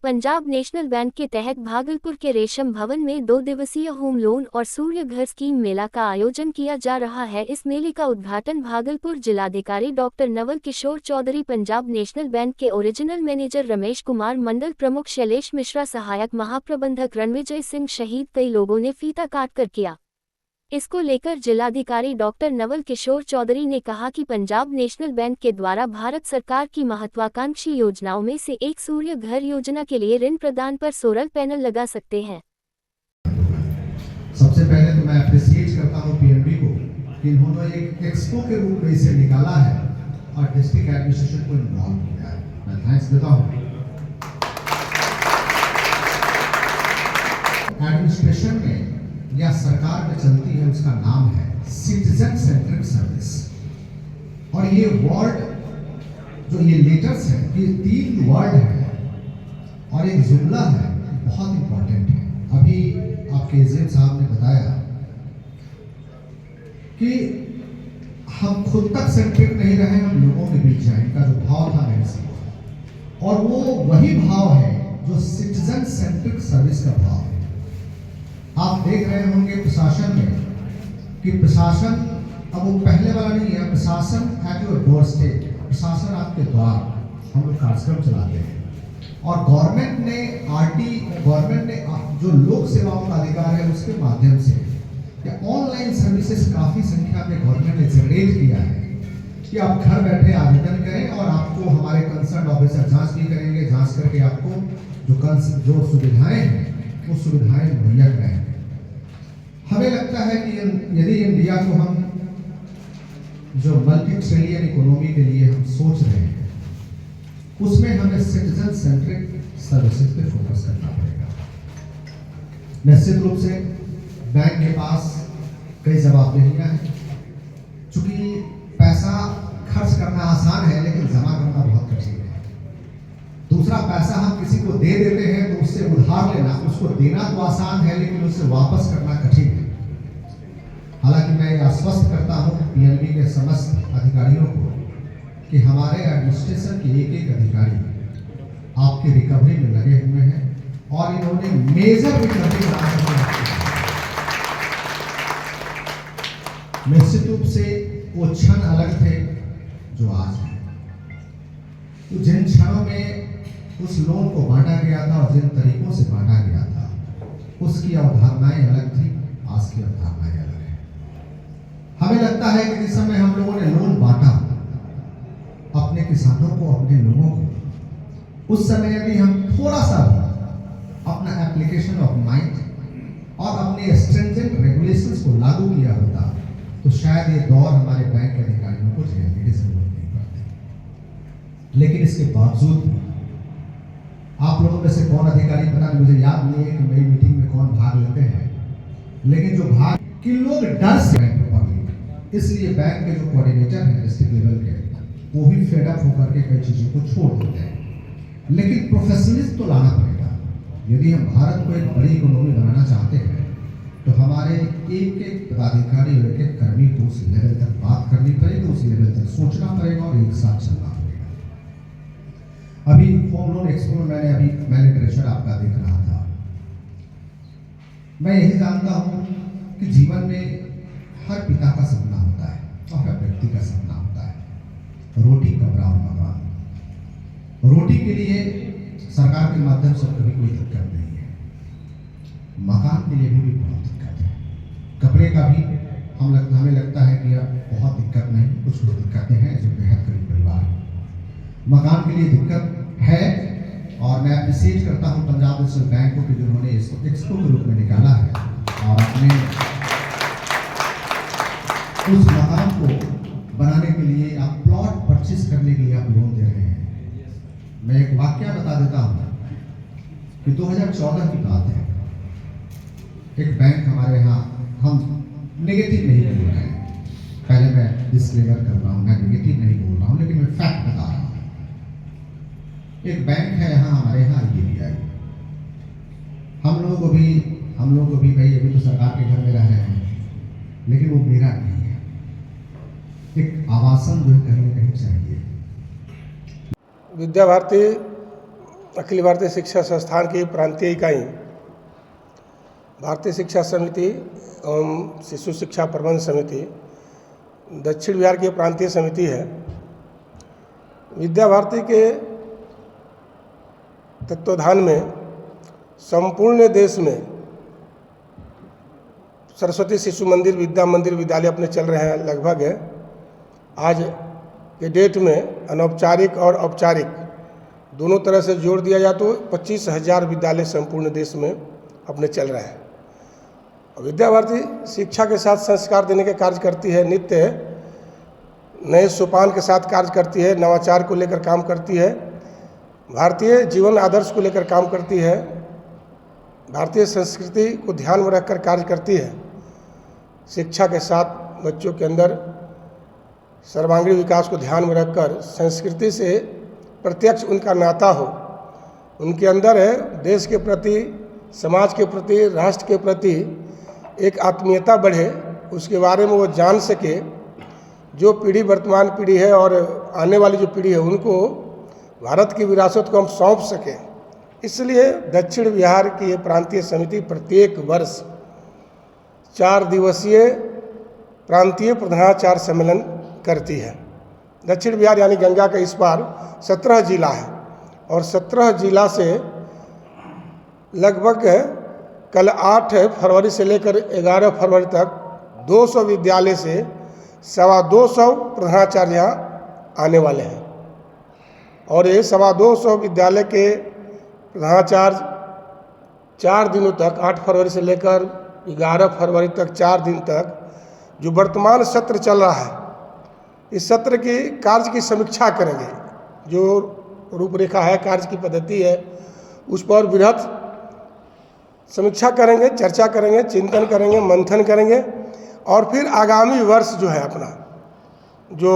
Punjab national bank के तहत भागलपुर के रेशम भवन में 2 दिवसीय होम लोन और सूर्य घर स्कीम मेला का आयोजन किया जा रहा है। इस मेले का उद्घाटन भागलपुर जिलाधिकारी doctor Naval Kishore Chaudhary, Punjab national bank के ओरिजिनल मैनेजर रमेश कुमार, मंडल प्रमुख शैलेश मिश्रा, सहायक महाप्रबंधक रणविजय सिंह सहित कई लोगों ने फीता काट कर किया। इसको लेकर जिलाधिकारी डॉक्टर नवल किशोर चौधरी ने कहा कि पंजाब नेशनल बैंक के द्वारा भारत सरकार की महत्वाकांक्षी योजनाओं में से एक सूर्य घर योजना के लिए ऋण प्रदान पर सोलर पैनल लगा सकते हैं। सबसे पहले तो मैं अप्रिशिएट करता हूं पीएनबी को कि इन्होंने एक एक्सपो के रूप में इसे निकाला है और डिस्ट्रिक्ट एडमिनिस्ट्रेशन को इन्वॉल्व किया है। मैं थैंक्स देता हूं। एडमिनिस्ट्रेशन में या सरकार में चलती है, उसका नाम है सिटीजन सेंट्रिक सर्विस। और ये वर्ड जो ये लेटर्स है, ये 3 वर्ड है और एक जुमला है, बहुत इंपॉर्टेंट है। अभी आपके एजेंट साहब ने बताया कि हम खुद तक सेंट्रिक नहीं रहे, हम लोगों के बीच जाए, इनका जो भाव था मेरे से, और वो वही भाव है जो सिटीजन सेंट्रिक सर्विस का भाव है। आप देख रहे होंगे प्रशासन में कि प्रशासन अब वो पहले वाला नहीं है। प्रशासन एट योर डोर स्टेप, प्रशासन आपके द्वार, हम लोग कार्यक्रम चलाते हैं। और गवर्नमेंट ने जो लोक सेवाओं का अधिकार है उसके माध्यम से या ऑनलाइन सर्विसेज काफ़ी संख्या में गवर्नमेंट ने जनरेट किया है कि आप घर बैठे आवेदन करें और आपको हमारे कंसर्न ऑफिसर जांच भी करेंगे। जांच करके आपको जो सुविधाएं हैं वो सुविधाएं मुहैया कराएंगे। हमें लगता है कि यदि इंडिया को हम जो मल्टी ट्रिलियन इकोनॉमी के लिए हम सोच रहे हैं, उसमें हमें सिटीजन सेंट्रिक सर्विसेज पे फोकस करना पड़ेगा। निश्चित रूप से बैंक के पास कई जवाबदेहियां हैं। चूंकि पैसा खर्च करना आसान है लेकिन जमा करना बहुत कठिन है। दूसरा, पैसा हम किसी को दे देते हैं तो उससे उधार लेना, उसको देना तो आसान है लेकिन उससे वापस करना कठिन है। हालांकि मैं आश्वस्त करता हूं पीएनबी के समस्त अधिकारियों को कि हमारे एडमिनिस्ट्रेशन के एक अधिकारी आपकी रिकवरी में लगे हुए हैं और इन्होंने मेजर रिकवरी बना कर निश्चित रूप से वो क्षण अलग थे जो आज है। तो जिन क्षणों में उस लोन को बांटा गया था और जिन तरीकों से बांटा गया था, उसकी अवधारणाएं अलग थी, आज की अवधारणाएं अलग है। हमें लगता है कि जिस समय हम लोगों ने लोन बांटा अपने किसानों को, अपने लोगों को, उस समय यदि हम थोड़ा सा भी अपना एप्लीकेशन ऑफ माइंड और अपने स्ट्रिंजेंट रेगुलेशंस को लागू किया होता तो शायद ये दौर हमारे बैंक के अधिकारियों को झेलने की जरूरत नहीं पड़ती। लेकिन इसके बावजूद आप लोगों में से कौन अधिकारी बना, मुझे याद नहीं है कि मेरी मीटिंग में कौन भाग लेते हैं, लेकिन जो भाग कि लोग डर से पब्लिक, इसलिए बैंक के जो कोऑर्डिनेटर हैं डिस्ट्रिक्ट लेवल के, वो भी फेड अप होकर के कई चीजों को छोड़ देते हैं। लेकिन प्रोफेशनलिज्म तो लाना पड़ेगा। यदि हम भारत को एक बड़ी इकोनॉमी बनाना चाहते हैं तो हमारे एक पदाधिकारी और एक कर्मी को उस लेवल तक बात करनी पड़ेगी, उस लेवल तक सोचना पड़ेगा और एक साथ चलना पड़ेगा। अभी होम लोन एक्सपो में मैंने लिटरेचर आपका देख रहा था। मैं यही जानता हूं कि जीवन में हर पिता का सपना होता है और हर व्यक्ति का सपना होता है रोटी, कपड़ा और मकान। रोटी के लिए सरकार के माध्यम से कभी कोई दिक्कत नहीं है, मकान के लिए भी बहुत दिक्कत है, कपड़े का भी हमें लगता है कि अब बहुत दिक्कत नहीं, कुछ दिक्कतें हैं जो बेहद गरीब परिवार। मकान के लिए दिक्कत है और मैं अप्रिशिएट करता हूं पंजाब नेशनल बैंक को कि जिन्होंने इसको एक्सपो के रूप में निकाला है और अपने उस मकान को बनाने के लिए, आप प्लॉट परचेज करने के लिए आप लोन दे रहे हैं। मैं एक वाकया बता देता हूं कि 2014 की बात है। एक बैंक हमारे यहाँ, हम नेगेटिव नहीं बोल रहे हैं, पहले मैं डिस्क्लेमर कर रहा हूँ, मैं नेगेटिव नहीं बोल रहा हूँ लेकिन मैं फैक्ट बता रहा हूँ। एक बैंक है यहाँ हमारे यहाँ IDBI। हम लोग को भी भाई अभी तो सरकार के घर में रह रहे हैं लेकिन वो मेरा नहीं है। एक आवासन जो कहीं ना कहीं चाहिए। विद्या भारती अखिल भारतीय शिक्षा संस्थान की प्रांतीय इकाई भारतीय शिक्षा समिति एवं शिशु शिक्षा प्रबंध समिति दक्षिण बिहार की प्रांतीय समिति है। विद्या भारती के तत्वाधान में संपूर्ण देश में सरस्वती शिशु मंदिर, विद्या मंदिर, विद्यालय अपने चल रहे हैं। लगभग आज के डेट में अनौपचारिक और औपचारिक दोनों तरह से जोड़ दिया जाए तो 25,000 विद्यालय संपूर्ण देश में अपने चल रहे हैं। विद्या भारती शिक्षा के साथ संस्कार देने के कार्य करती है, नित्य नए सोपान के साथ कार्य करती है, नवाचार को लेकर काम करती है, भारतीय जीवन आदर्श को लेकर काम करती है, भारतीय संस्कृति को ध्यान में रखकर कार्य करती है। शिक्षा के साथ बच्चों के अंदर सर्वांगीण विकास को ध्यान में रखकर संस्कृति से प्रत्यक्ष उनका नाता हो, उनके अंदर है देश के प्रति, समाज के प्रति, राष्ट्र के प्रति एक आत्मीयता बढ़े, उसके बारे में वो जान सके। जो पीढ़ी वर्तमान पीढ़ी है और आने वाली जो पीढ़ी है उनको भारत की विरासत को हम सौंप सकें, इसलिए दक्षिण बिहार की ये प्रांतीय समिति प्रत्येक वर्ष 4 दिवसीय प्रांतीय प्रधानाचार्य सम्मेलन करती है। दक्षिण बिहार यानी गंगा का इस पार 17 जिला है और 17 जिला से लगभग कल 8 फरवरी से लेकर 11 फरवरी तक 200 विद्यालय से 225 प्रधानाचार्य यहाँ आने वाले हैं और ये 225 विद्यालय के प्रधानाचार्य 4 दिनों तक 8 फरवरी से लेकर 11 फरवरी तक 4 दिन तक जो वर्तमान सत्र चल रहा है, इस सत्र की कार्य की समीक्षा करेंगे। जो रूपरेखा है, कार्य की पद्धति है, उस पर बृहत समीक्षा करेंगे, चर्चा करेंगे, चिंतन करेंगे, मंथन करेंगे और फिर आगामी वर्ष जो है अपना जो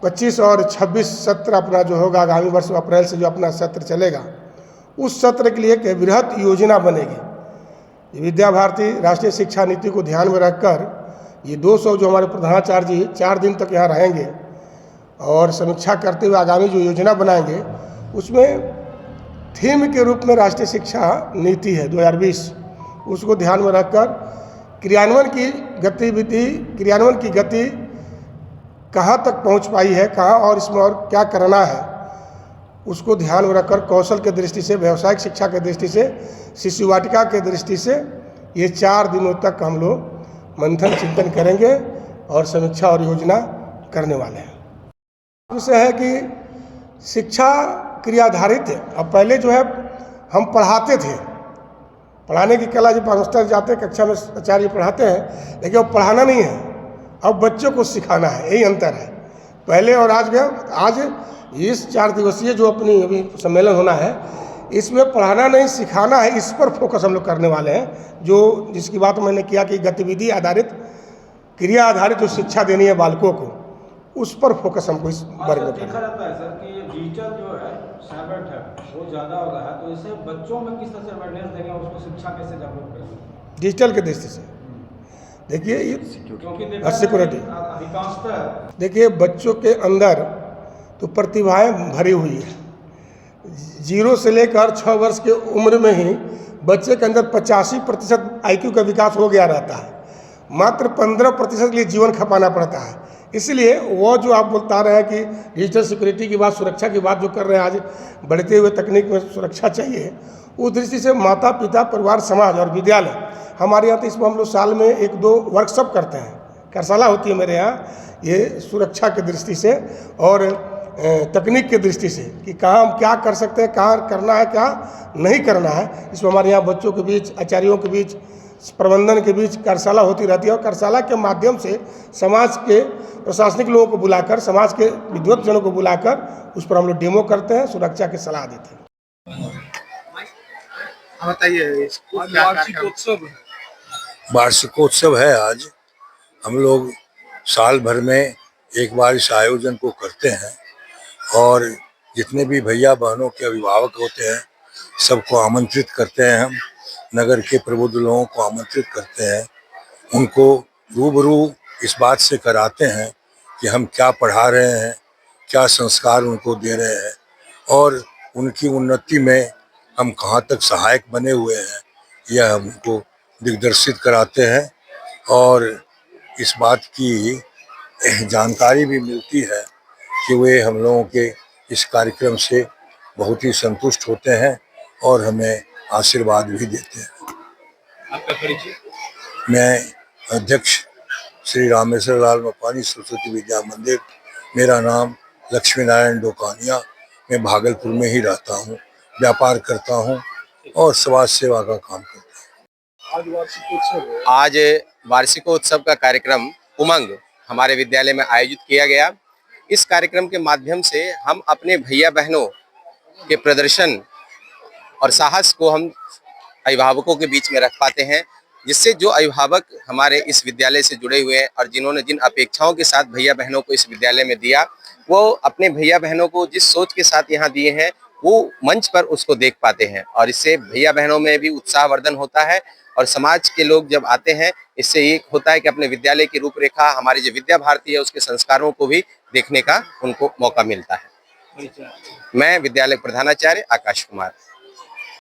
25 और 26 सत्र अपना जो होगा आगामी वर्ष अप्रैल से जो अपना सत्र चलेगा, उस सत्र के लिए एक बृहत योजना बनेगी। विद्या भारती राष्ट्रीय शिक्षा नीति को ध्यान में रखकर ये 200 जो हमारे प्रधानाचार्य जी 4 दिन तक यहाँ रहेंगे और समीक्षा करते हुए आगामी जो योजना बनाएंगे, उसमें थीम के रूप में राष्ट्रीय शिक्षा नीति है 2020, उसको ध्यान में रखकर क्रियान्वयन की गतिविधि, क्रियान्वयन की गति कहाँ तक पहुँच पाई है, कहाँ और इसमें और क्या करना है, उसको ध्यान में रखकर कौशल के दृष्टि से, व्यावसायिक शिक्षा के दृष्टि से, शिशु वाटिका के दृष्टि से ये 4 दिनों तक हम लोग मंथन चिंतन करेंगे और समीक्षा और योजना करने वाले हैं। विषय है कि शिक्षा क्रियाधारित है। अब पहले जो है हम पढ़ाते थे, पढ़ाने की कला, जब मास्टर जाते हैं कक्षा में आचार्य पढ़ाते हैं, लेकिन अब पढ़ाना नहीं है, अब बच्चों को सिखाना है, यही अंतर है पहले और आज में। आज इस 4 दिवसीय जो अपनी अभी सम्मेलन होना है, इसमें पढ़ाना नहीं सिखाना है, इस पर फोकस हम लोग करने वाले हैं। जो जिसकी बात मैंने किया कि गतिविधि आधारित, क्रिया आधारित जो शिक्षा देनी है बालकों को, उस पर फोकस हमको इस वर्ग में देखा जाता है सर कि ये डिजिटल जो है सैबट है वो ज़्यादा हो रहा है, तो इसे बच्चों में किस तरह से अवेयरनेस देंगे, उसको शिक्षा कैसे डेवलप करेंगे डिजिटल के दृष्टि से? देखिए ये क्योंकि सिक्योरिटी, अधिकांशतः देखिए बच्चों के अंदर तो प्रतिभाएं भरी हुई है। 0 से लेकर 6 वर्ष की उम्र में ही बच्चे के अंदर 85% IQ का विकास हो गया रहता है, मात्र 15% के लिए जीवन खपाना पड़ता है। इसलिए वो जो आप बता रहे हैं कि डिजिटल सिक्योरिटी की बात, सुरक्षा की बात जो कर रहे हैं, आज बढ़ते हुए तकनीक में सुरक्षा चाहिए, उस दृष्टि से माता पिता, परिवार, समाज और विद्यालय, हमारे यहाँ तो इसमें हम लोग साल में 1-2 वर्कशॉप करते हैं, कार्यशाला होती है मेरे यहाँ, ये सुरक्षा की दृष्टि से और तकनीक की दृष्टि से कि कहाँ हम क्या कर सकते हैं, कहाँ करना है, क्या नहीं करना है। इसमें हमारे यहाँ बच्चों के बीच, आचार्यों के बीच, प्रबंधन के बीच कार्यशाला होती रहती है और कार्यशाला के माध्यम से समाज के प्रशासनिक लोगों को बुलाकर, समाज के विद्वत्तजनों को बुलाकर उस पर हम लोग डेमो करते हैं, सुरक्षा की सलाह देते हैं। बताइए, वार्षिकोत्सव है आज। हम लोग साल भर में एक बार इस आयोजन को करते हैं और जितने भी भैया बहनों के अभिभावक होते हैं सबको आमंत्रित करते हैं। हम नगर के प्रबुद्ध लोगों को आमंत्रित करते हैं, उनको रूबरू इस बात से कराते हैं कि हम क्या पढ़ा रहे हैं, क्या संस्कार उनको दे रहे हैं और उनकी उन्नति में हम कहाँ तक सहायक बने हुए हैं यह हमको दिग्दर्शित कराते हैं और इस बात की जानकारी भी मिलती है कि वे हम लोगों के इस कार्यक्रम से बहुत ही संतुष्ट होते हैं और हमें आशीर्वाद भी देते हैं। आपका परिचय? मैं अध्यक्ष श्री रामेश्वर लाल मपानी सरस्वती विद्या मंदिर, मेरा नाम लक्ष्मी नारायण डोकानिया, मैं भागलपुर में ही रहता हूँ, व्यापार करता हूँ और समाज सेवा का काम करता हूँ। आज वार्षिकोत्सव का कार्यक्रम उमंग हमारे विद्यालय में आयोजित किया गया। इस कार्यक्रम के माध्यम से हम अपने भैया बहनों के प्रदर्शन और साहस को हम अभिभावकों के बीच में रख पाते हैं, जिससे जो अभिभावक हमारे इस विद्यालय से जुड़े हुए हैं और जिन्होंने जिन अपेक्षाओं के साथ भैया बहनों को इस विद्यालय में दिया, वो अपने भैया बहनों को जिस सोच के साथ यहाँ दिए हैं वो मंच पर उसको देख पाते हैं और इससे भैया बहनों में भी उत्साहवर्धन होता है और समाज के लोग जब आते हैं इससे ये होता है कि अपने विद्यालय की रूपरेखा, हमारी जो विद्या भारती है उसके संस्कारों को भी देखने का उनको मौका मिलता है। मैं विद्यालय प्रधानाचार्य आकाश कुमार।